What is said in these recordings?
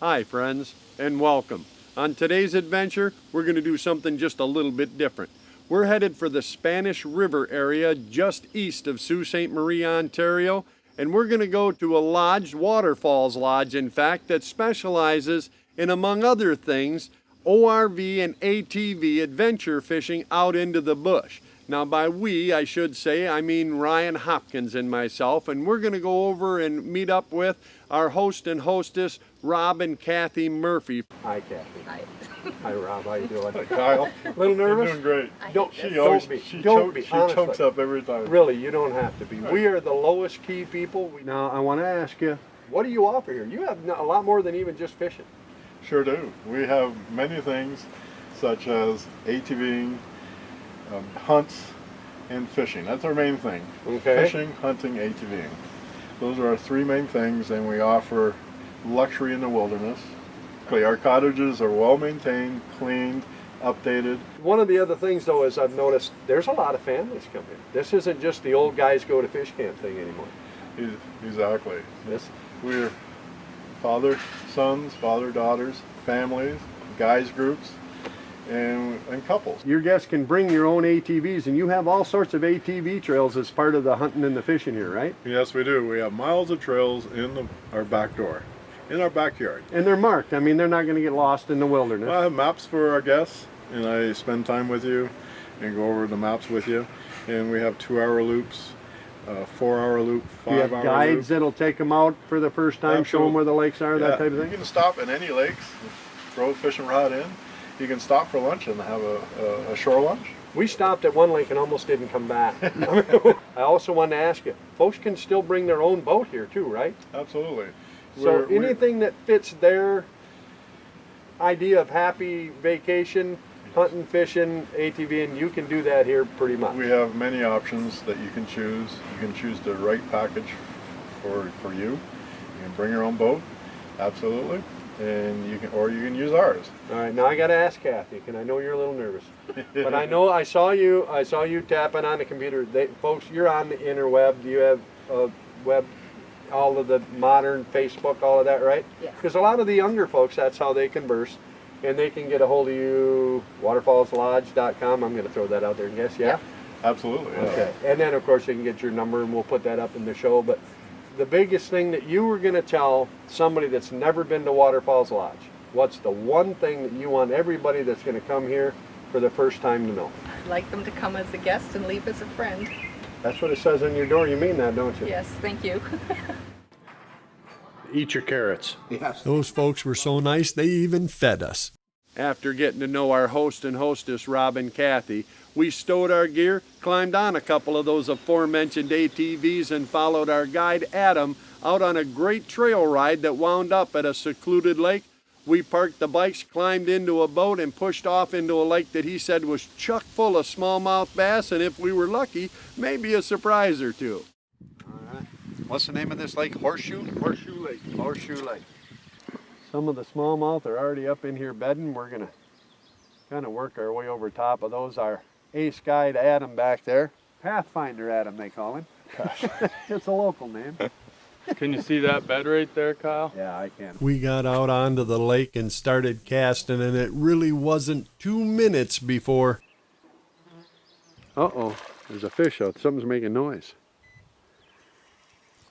Hi friends, and welcome. On today's adventure, we're going to do something just a little bit different. We're headed for the Spanish River area just east of Sault Ste. Marie, Ontario, and we're going to go to a lodge, Waterfalls Lodge in fact, that specializes in, among other things, ORV and ATV adventure fishing out into the bush. Now by we, I should say, I mean Ryan Hopkins and myself, and we're going to go over and meet up with our host and hostess, Rob and Kathy Murphy. Hi, Kathy. Hi. Hi, Rob. How you doing? Hi, Kyle. Little nervous? You're doing great. Don't She be. chokes up every time. Really, you don't have to be. We are the lowest key people. Now, I want to ask you, what do you offer here? You have a lot more than even just fishing. Sure do. We have many things, such as ATVing, hunts, and fishing. That's our main thing. Okay. Fishing, hunting, ATVing. Those are our three main things, and we offer luxury in the wilderness. Our cottages are well maintained, cleaned, updated. One of the other things, though, is I've noticed there's a lot of families come here. This isn't just the old guys go to fish camp thing anymore. Exactly. This. We're father, sons, father, daughters, families, guys groups, and couples. Your guests can bring your own ATVs, and you have all sorts of ATV trails as part of the hunting and the fishing here, right? Yes, we do. We have miles of trails in our back door, in our backyard. And they're marked. I mean, they're not going to get lost in the wilderness. I have maps for our guests, and I spend time with you and go over the maps with you. And we have 2-hour loops, 4-hour loop, 5-hour loop. You have guides that'll take them out for the first time, show them where the lakes are, that type of thing? You can stop at any lakes, throw a fishing rod in. You can stop for lunch and have a shore lunch. We stopped at one lake and almost didn't come back. I also wanted to ask you, folks can still bring their own boat here too, right? Absolutely. So anything that fits their idea of happy vacation, hunting, fishing, ATVing, you can do that here pretty much. We have many options that you can choose. You can choose the right package for you. You can bring your own boat, absolutely, and you can use ours. All right, now I got to ask Kathy, and I know you're a little nervous, but I know I saw you tapping on the computer. Folks, you're on the interweb. Do you have a web? All of the modern Facebook, all of that, right? Yes. Because a lot of the younger folks, that's how they converse, and they can get a hold of you, waterfallslodge.com. I'm going to throw that out there and guess, yeah? Absolutely. Yeah. Okay. And then, of course, you can get your number, and we'll put that up in the show. But the biggest thing that you were going to tell somebody that's never been to Waterfalls Lodge, what's the one thing that you want everybody that's going to come here for the first time to know? I'd like them to come as a guest and leave as a friend. That's what it says on your door. You mean that, don't you? Yes, thank you. Eat your carrots. Yes. Those folks were so nice, they even fed us. After getting to know our host and hostess, Rob and Kathy, we stowed our gear, climbed on a couple of those aforementioned ATVs, and followed our guide, Adam, out on a great trail ride that wound up at a secluded lake. We parked the bikes, climbed into a boat, and pushed off into a lake that he said was chock full of smallmouth bass, and if we were lucky, maybe a surprise or two. All right. What's the name of this lake? Horseshoe? Horseshoe Lake. Horseshoe Lake. Some of the smallmouth are already up in here bedding. We're going to kind of work our way over top of those. Our ace guide, Adam, back there. Pathfinder Adam, they call him. It's a local name. Can you see that bed right there, Kyle? Yeah, I can. We got out onto the lake and started casting, and it really wasn't 2 minutes before... Uh-oh, there's a fish out. Something's making noise.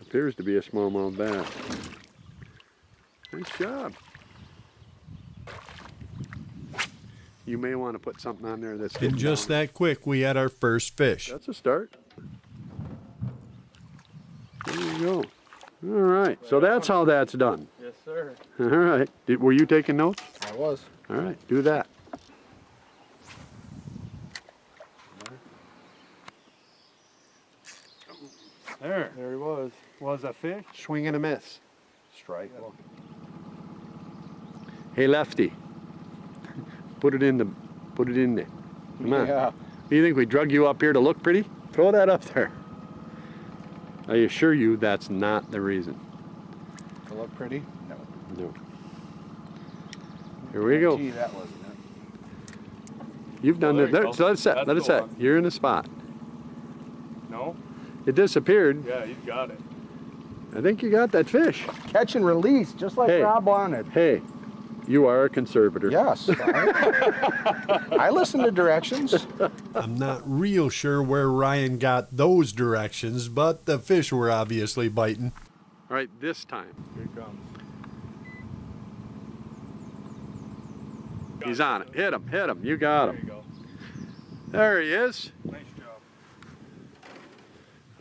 Appears to be a smallmouth bass. Nice job. You may want to put something on there that's... And just that quick, we had our first fish. That's a start. There you go. All right, so that's how that's done. Yes, sir. All right. Were you taking notes? I was. All right, do that. There he was. Was a fish? Swing and a miss. Strike. Hey, Lefty. Put it in there. Come on. Yeah. Do you think we drug you up here to look pretty? Throw that up there. I assure you that's not the reason. To look pretty? No. No. Here we go. Gee, that wasn't it. You've done it. So let it set. Let it set. You're in the spot. No? It disappeared. Yeah, you got it. I think you got that fish. Catch and release, just like Hey. Rob wanted. Hey, you are a conservator. Yes. I listen to directions. I'm not real sure where Ryan got those directions, but the fish were obviously biting. All right, this time. Here it comes. He's on it. Hit him, hit him. You got There you him. go. There he is. Nice job.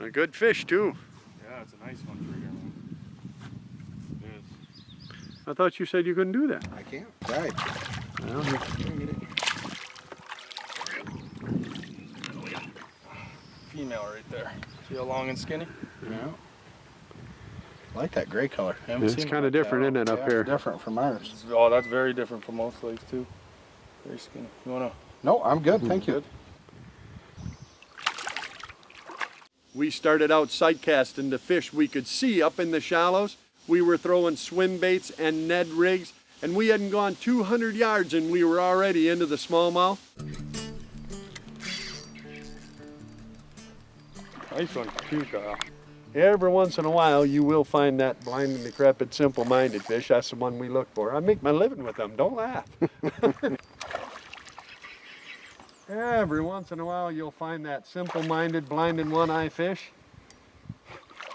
A good fish, too. Yeah, it's a nice one for here, man. It is. I thought you said you couldn't do that. I can't. Right. Well, Female right there. See how long and skinny? Yeah. I like that gray color. I haven't It's seen it kinda like that. different, isn't it, up Yeah, here? It's different from ours. Oh, that's very different from most lakes too. Very skinny. You wanna? No, I'm good. Thank you. We started out sight casting the fish we could see up in the shallows. We were throwing swim baits and Ned rigs, and we hadn't gone 200 yards and we were already into the smallmouth. Nice one too, Kyle. Every once in a while, you will find that blind and decrepit, simple-minded fish. That's the one we look for. I make my living with them. Don't laugh. Every once in a while, you'll find that simple-minded, blind and one-eye fish.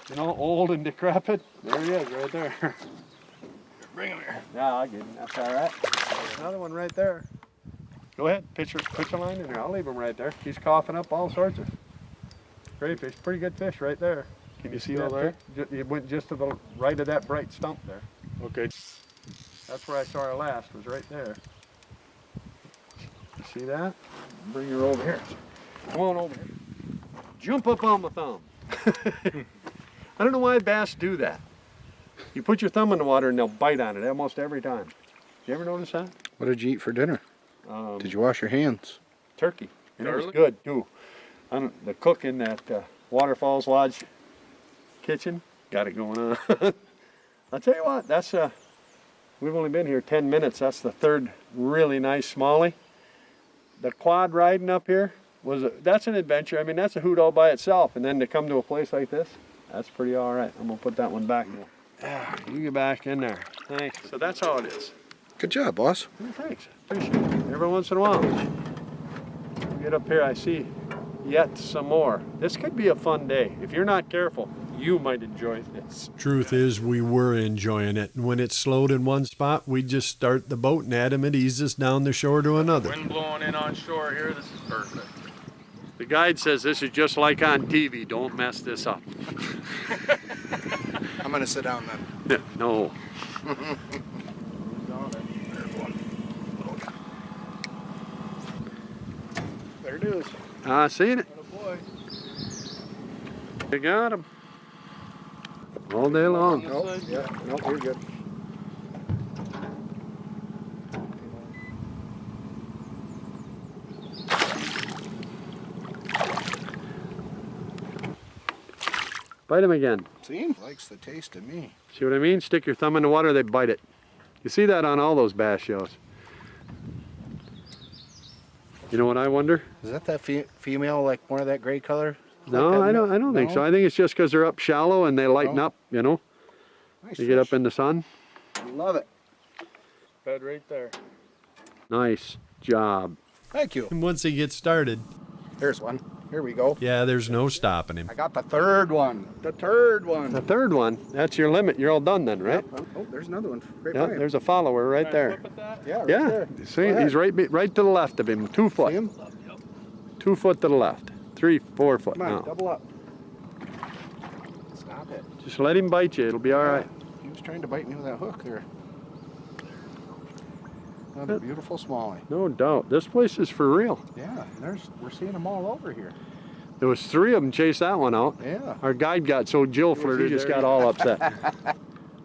You know, old and decrepit. There he is, right there. Bring him here. Yeah, I'll get him. That's all right. Another one right there. Go ahead, pitch a line in there. I'll leave him right there. He's coughing up all sorts of crayfish. Pretty good fish right there. Can you see that there? It went just to the right of that bright stump there. Okay. That's where I saw her last, was right there. You see that? Bring her over here. Come on over here. Jump up on my thumb. I don't know why bass do that. You put your thumb in the water and they'll bite on it almost every time. Did you ever notice that? What did you eat for dinner? Did you wash your hands? Turkey. And it was Garlic? good too. The cook in that Waterfalls Lodge kitchen got it going on. I'll tell you what, that's we've only been here 10 minutes. That's the third really nice smallie. The quad riding up here that's an adventure. I mean, that's a hoot all by itself. And then to come to a place like this, that's pretty all right. I'm gonna put that one back now. Yeah, you get back in there. Thanks. So that's how it is. Good job, boss. Well, thanks. Appreciate it. Every once in a while. Get up here, I see yet some more. This could be a fun day. If you're not careful, you might enjoy this. Truth is, we were enjoying it. And when it slowed in one spot, we'd just start the boat and Adam would ease us down the shore to another. Wind blowing in on shore here. This is perfect. The guide says this is just like on TV. Don't mess this up. I'm going to sit down then. No. There it is. I seen it. Oh boy. You got him. All day long. Oh, yeah. No, you're good. Bite him again. See? Likes the taste of me. See what I mean? Stick your thumb in the water, they bite it. You see that on all those bass shows. You know what I wonder? Is that female, like more of that gray color? No, I don't think so. I think it's just because they're up shallow and they lighten No. up, you know? Nice You get up fish. in the sun. Love it. Bed right there. Nice job. Thank you. And once he gets started, There's one. Here we go. yeah, there's no stopping him. I got the third one. The third one. The third one, that's your limit. You're all done then, right? Oh, there's another one. Right Yeah, by him. there's a follower right Can I there. flip at that? Yeah, right Yeah, there. see, Go ahead. he's right to the left of him. 2 See foot. him? 2 foot to the left. 3, 4 foot Come on, now. double up. Stop it. Just let him bite you. It'll be all right. He was trying to bite me with that hook there. Another beautiful smallie. No doubt. This place is for real. Yeah, we're seeing them all over here. There was 3 of them chase that one out. Yeah. Our guide got so Jill flirted, he just got all upset.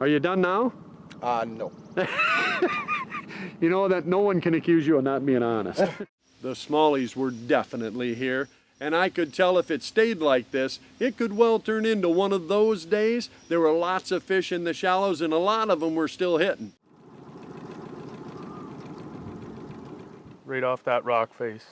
Are you done now? No. You know that no one can accuse you of not being honest. The smallies were definitely here, and I could tell if it stayed like this, it could well turn into one of those days. There were lots of fish in the shallows, and a lot of them were still hitting. Right off that rock face.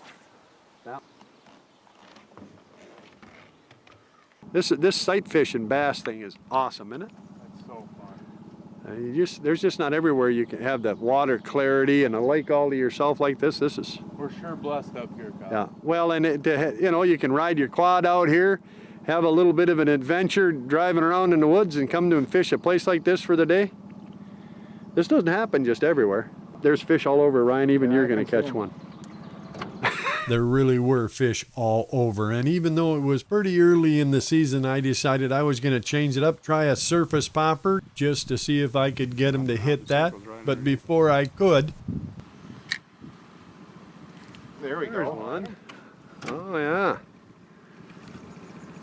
This sight fishing bass thing is awesome, isn't it? It's so fun. There's just not everywhere you can have that water clarity and a lake all to yourself like this. This is, We're sure blessed up here, Kyle. yeah. Well, and you know, you can ride your quad out here, have a little bit of an adventure driving around in the woods and come to and fish a place like this for the day. This doesn't happen just everywhere. There's fish all over, Ryan. Even you're going to catch one. There really were fish all over, and even though it was pretty early in the season, I decided I was going to change it up, try a surface popper, just to see if I could get him to hit that. But before I could... There we There's go. one. Oh, yeah.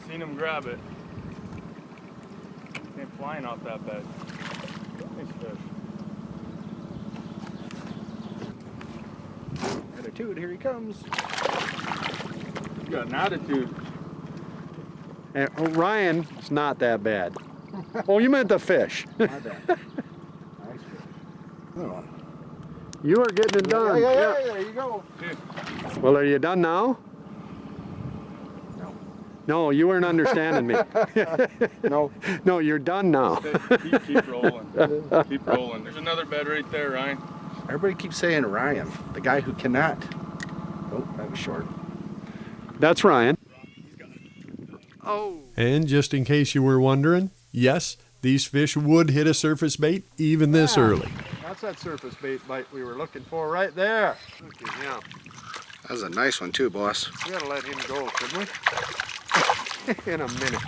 Seen him grab it. Came flying off that bed. Nice fish. Attitude, here he comes. You got an attitude. And, oh, Ryan, it's not that bad. Oh, you meant the fish. My bad. Nice fish. Another one. You are getting it done. Yeah, there you go. Well, are you done now? No. No, you weren't understanding me. No. No, you're done now. Keep rolling. Keep rolling. There's another bed right there, Ryan. Everybody keeps saying Ryan, the guy who cannot. Oh, that was short. That's Ryan. Oh. And just in case you were wondering, yes, these fish would hit a surface bait even this early. That's that surface bait bite we were looking for right there. Look at him. That was a nice one too, boss. We gotta let him go, couldn't we? In a minute.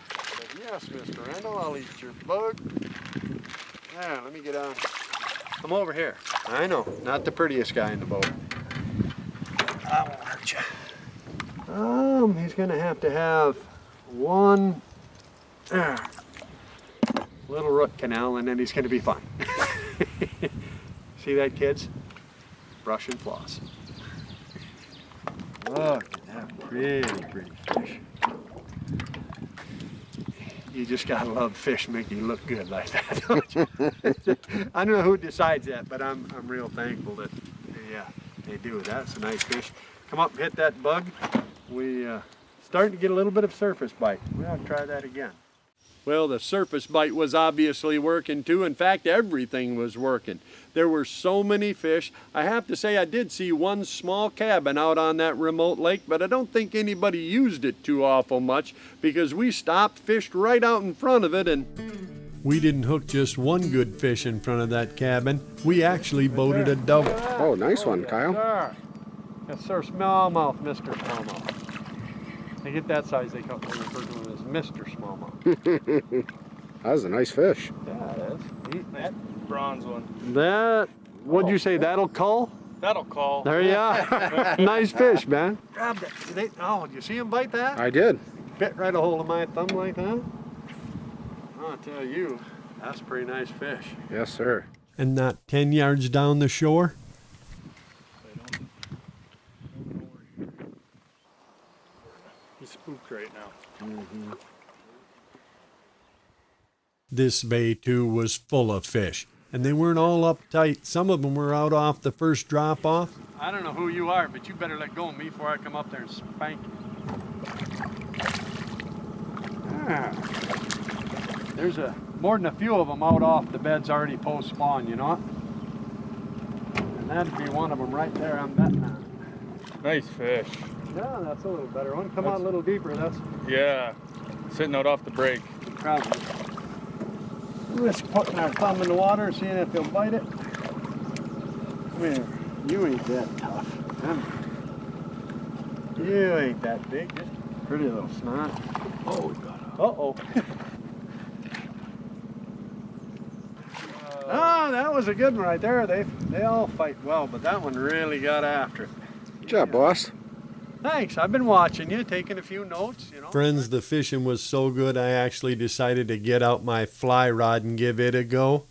But yes, Mr. Randall, I'll eat your bug. Yeah, let me get on. Come over here. I know, not the prettiest guy in the boat. I won't hurt you. He's gonna have to have one little root canal, and then he's gonna be fine. See that, kids? Brush and floss. Look at that pretty fish. You just gotta love fish make you look good like that, don't you? I don't know who decides that, but I'm real thankful that they do. That's a nice fish. Come up and hit that bug. We starting to get a little bit of surface bite. We ought to try that again. Well, the surface bite was obviously working too. In fact, everything was working. There were so many fish. I have to say I did see one small cabin out on that remote lake, but I don't think anybody used it too awful much because we stopped, fished right out in front of it, and We didn't hook just one good fish in front of that cabin. We actually boated a double. Oh, nice one, Kyle. Sir. Yes, sir. Smallmouth, Mr. Smallmouth. They get that size, they refer to him as Mr. Smallmouth. That was a nice fish. Yeah, it is. Eat that. Bronze one. That, what'd you say, that'll cull? That'll call. There you are. Nice fish, man. Grab that. Oh, did you see him bite that? I did. Bit right a hold of my thumb like that. I'll tell you, that's a pretty nice fish. Yes, sir. And not 10 yards down the shore, He's spooked right now. this bay too was full of fish. And they weren't all uptight. Some of them were out off the first drop off. I don't know who you are, but you better let go of me before I come up there and spank you. There's more than a few of them out off the beds already post-spawn, you know? And that'd be one of them right there, I'm betting on. Nice fish. Yeah, that's a little better one. Come out a little deeper, that's Yeah. Sitting out off the break. probably. Risk putting our thumb in the water and seeing if he'll bite it. Come here. You ain't that tough. You ain't that big. Just a pretty little snot. Oh, we got it. Uh-oh. Oh, that was a good one right there. They all fight well, but that one really got after it. Good job, boss. Thanks. I've been watching you, taking a few notes, you know. Friends, the fishing was so good I actually decided to get out my fly rod and give it a go.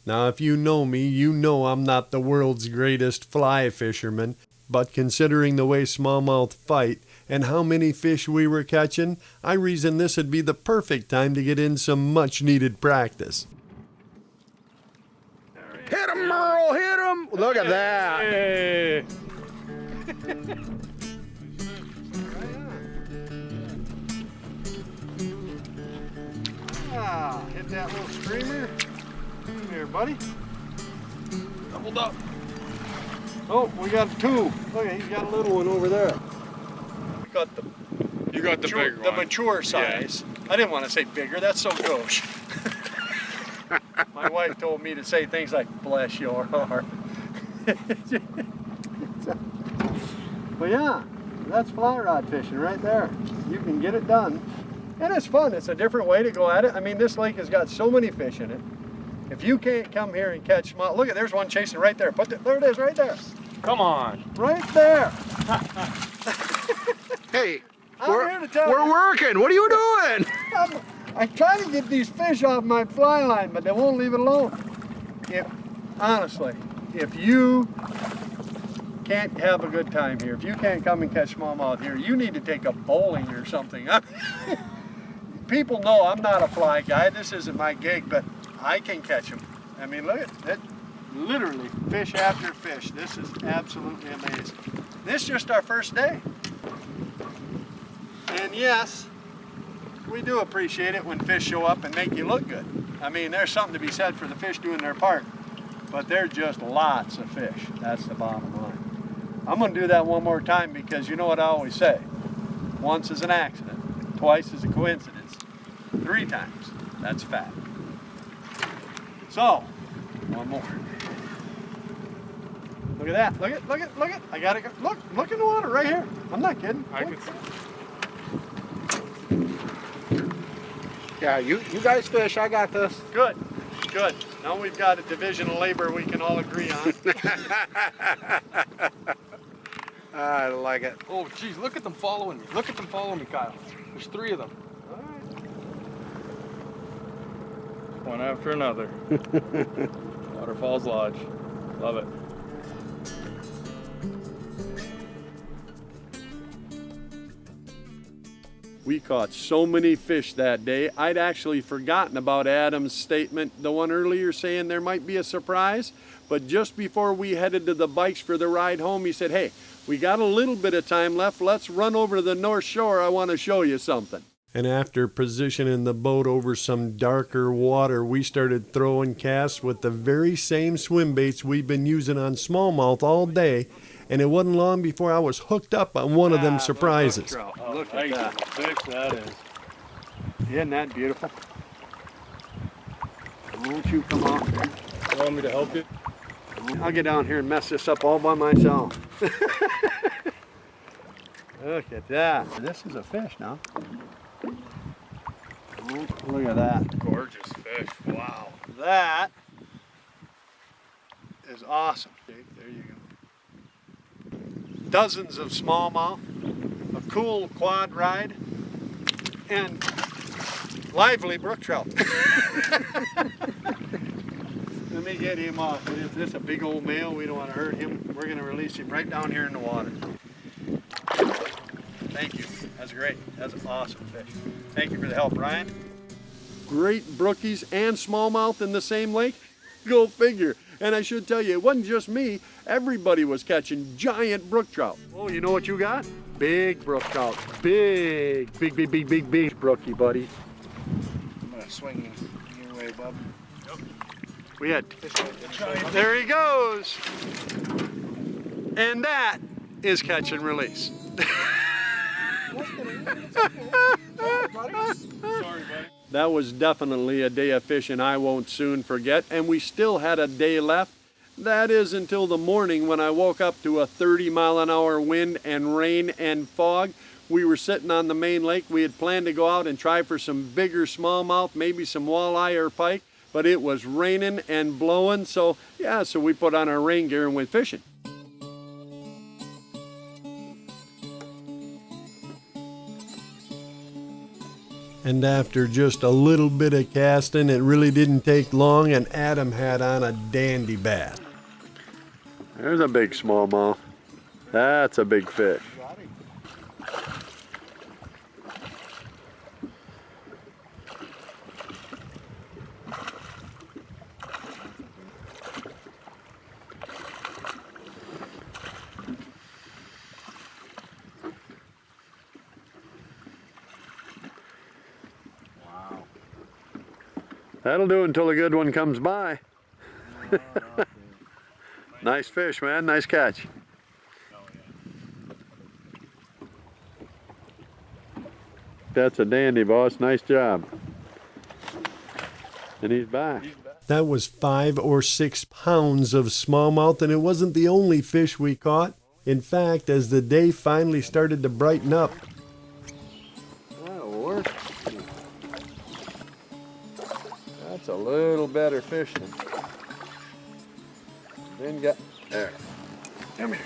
Now, if you know me, you know I'm not the world's greatest fly fisherman, but considering the way smallmouth fight and how many fish we were catching, I reasoned this would be the perfect time to get in some much-needed practice. Hit him, Merle! Hit him! Look at that! Hey. Ah, hit that little streamer. Come here, buddy. Doubled up. Oh, we got two. Look, he's got a little one over there. We got the You got the big one. The mature size. I didn't want to say bigger. That's so gauche. My wife told me to say things like, bless your heart. But yeah, that's fly rod fishing right there. You can get it done. And it's fun. It's a different way to go at it. I mean, this lake has got so many fish in it. If you can't come here and catch small, look at, there's one chasing right there. There it is, right there. Come on. Right there. Hey, I'm here to tell we're you. working. What are you doing? I try to get these fish off my fly line, but they won't leave it alone. Honestly, if you can't have a good time here, if you can't come and catch smallmouth here, you need to take up bowling or something. People know I'm not a fly guy. This isn't my gig, but I can catch them. I mean, look at it. Literally, fish after fish. This is absolutely amazing. This is just our first day. And yes, we do appreciate it when fish show up and make you look good. I mean, there's something to be said for the fish doing their part, but there's just lots of fish. That's the bottom line. I'm gonna do that one more time because you know what I always say. Once is an accident, twice is a coincidence, 3 times, that's fact. So, one more. Look at that, look at, I gotta go, look in the water right here. I'm not kidding. I can see. Yeah, you guys fish. I got this. Good, good. Now we've got a division of labor we can all agree on. I like it. Oh, geez, look at them following me. Look at them following me, Kyle. There's 3 of them. All right. One after another. Waterfalls Lodge. Love it. We caught so many fish that day, I'd actually forgotten about Adam's statement, the one earlier saying there might be a surprise. But just before we headed to the bikes for the ride home, he said, hey, we got a little bit of time left. Let's run over to the North Shore. I want to show you something. And after positioning the boat over some darker water, we started throwing casts with the very same swim baits we've been using on smallmouth all day. And it wasn't long before I was hooked up on one of them surprises. Look at that. Fish that is. Isn't that beautiful? Won't you come out here? You want me to help you? I'll get down here and mess this up all by myself. Look at that. This is a fish now. Look at that. Gorgeous fish. Wow. That is awesome. Okay, there you go. Dozens of smallmouth, a cool quad ride, and lively brook trout. Let me get him off. If this is a big old male, we don't want to hurt him. We're going to release him right down here in the water. Thank you. That's great. That's an awesome fish. Thank you for the help, Ryan. Great brookies and smallmouth in the same lake? Go figure. And I should tell you, it wasn't just me. Everybody was catching giant brook trout. Oh, you know what you got? Big brook trout. Big brookie, buddy. I'm gonna swing your way, bub. We had, there he goes. And that is catch and release. Sorry, buddy. That was definitely a day of fishing I won't soon forget, and we still had a day left. That is until the morning when I woke up to a 30-mile-an-hour wind and rain and fog. We were sitting on the main lake. We had planned to go out and try for some bigger smallmouth, maybe some walleye or pike, but it was raining and blowing, so we put on our rain gear and went fishing. And after just a little bit of casting, it really didn't take long, and Adam had on a dandy bass. There's a big smallmouth. That's a big fish. That'll do until a good one comes by. Nice fish, man. Nice catch. That's a dandy, boss. Nice job. And he's back. That was 5 or 6 pounds of smallmouth, and it wasn't the only fish we caught. In fact, as the day finally started to brighten up, That'll work. That's a little better fishing. Then got there. Come here,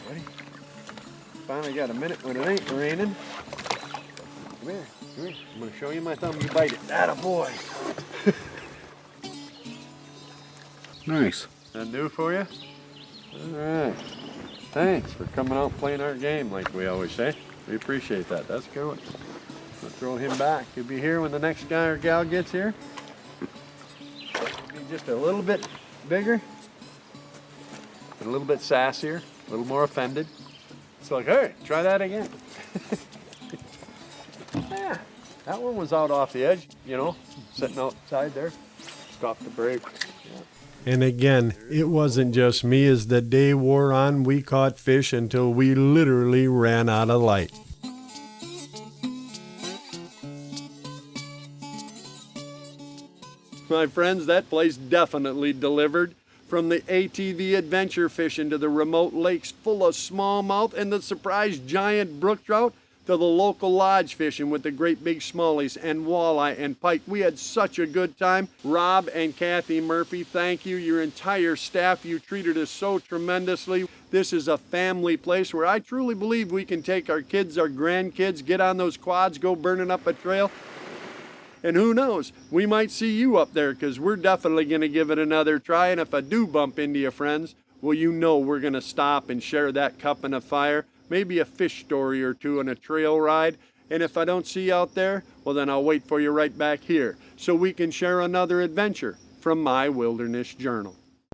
buddy. Finally got a minute when it ain't raining. Come here. I'm gonna show you my thumb. You bite it. Atta boy. Nice. That do for you? All right. Thanks for coming out and playing our game, like we always say. We appreciate that. That's good. I'll throw him back. He'll be here when the next guy or gal gets here. Be just a little bit bigger, and a little bit sassier, a little more offended. It's like, hey, try that again. Yeah, that one was out off the edge, you know, sitting outside there. Stopped the brake. Yeah. and again, it wasn't just me. As the day wore on, we caught fish until we literally ran out of light. My friends, that place definitely delivered. From the ATV Adventure Fishing to the remote lakes full of smallmouth and the surprise giant brook trout, to the local lodge fishing with the great big smallies and walleye and pike. We had such a good time. Rob and Kathy Murphy, thank you. Your entire staff, you treated us so tremendously. This is a family place where I truly believe we can take our kids, our grandkids, get on those quads, go burning up a trail. And who knows, we might see you up there, because we're definitely going to give it another try. And if I do bump into you, friends, well, you know we're going to stop and share that cup and a fire, maybe a fish story or two and a trail ride. And if I don't see you out there, well, then I'll wait for you right back here so we can share another adventure from my Wilderness Journal.